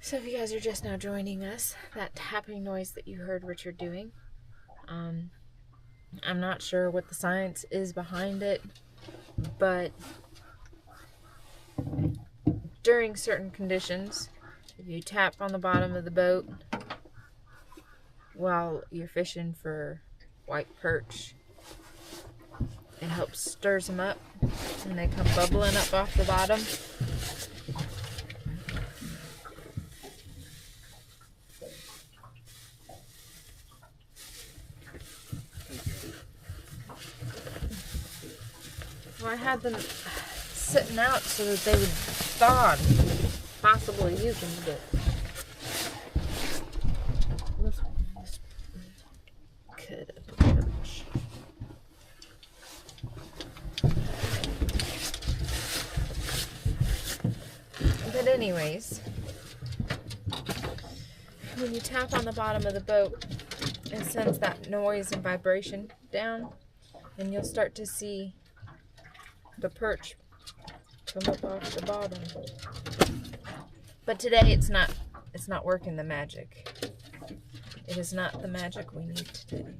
So if you guys are just now joining us, that tapping noise that you heard Richard doing, I'm not sure what the science is behind it, but during certain conditions, if you tap on the bottom of the boat while you're fishing for white perch, it helps stirs them up and they come bubbling up off the bottom. Well, I had them sitting out so that they would thaw and possibly use them, but this could have perch. But anyways, when you tap on the bottom of the boat, it sends that noise and vibration down, and you'll start to see the perch come up off the bottom. But today it's not working the magic. It is not the magic we need today.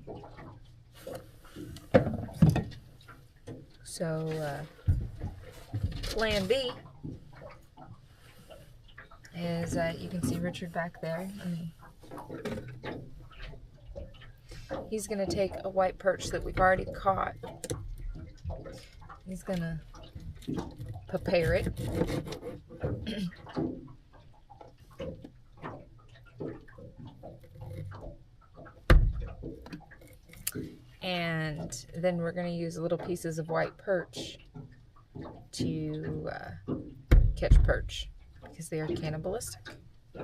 So plan B is you can see Richard back there. He's gonna take a white perch that we've already caught. He's gonna prepare it. And then we're gonna use little pieces of white perch to catch perch because they are cannibalistic. I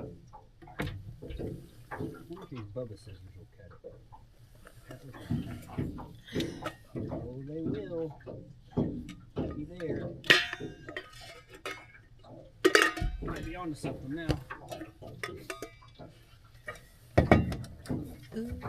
wonder if these Bubba scissors will cut it. Oh, they will. Be there. Might be on to something now. Ooh.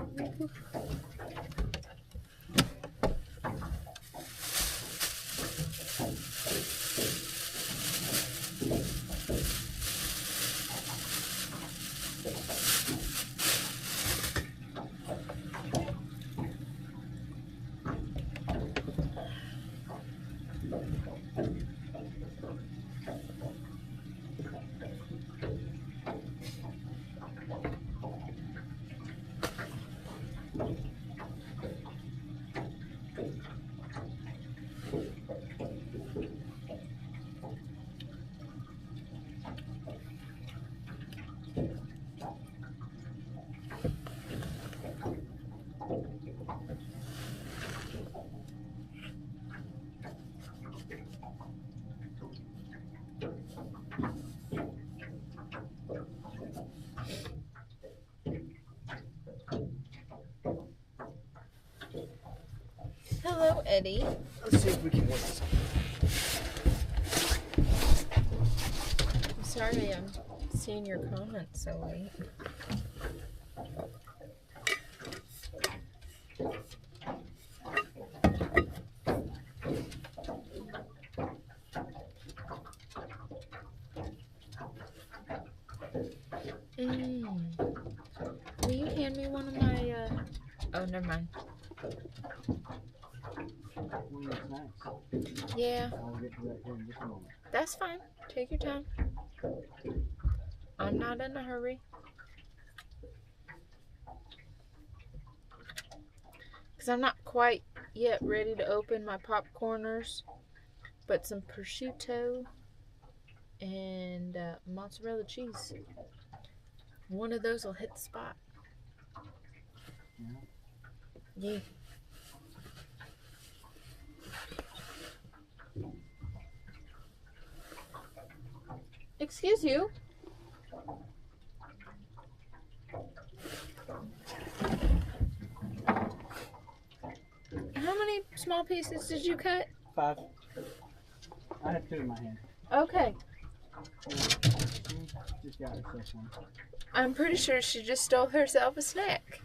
Hello, Eddie. Let's see if we can work this out. I'm sorry I'm seeing your comments so late. Will you hand me one of my, oh, never mind. Yeah. I'll get to that here in just a moment. That's fine. Take your time. I'm not in a hurry. Because I'm not quite yet ready to open my popcorners. But some prosciutto and mozzarella cheese. One of those will hit the spot. Yeah. Excuse you. How many small pieces did you cut? 5. I have 2 in my hand. Okay. Just got herself one. I'm pretty sure she just stole herself a snack.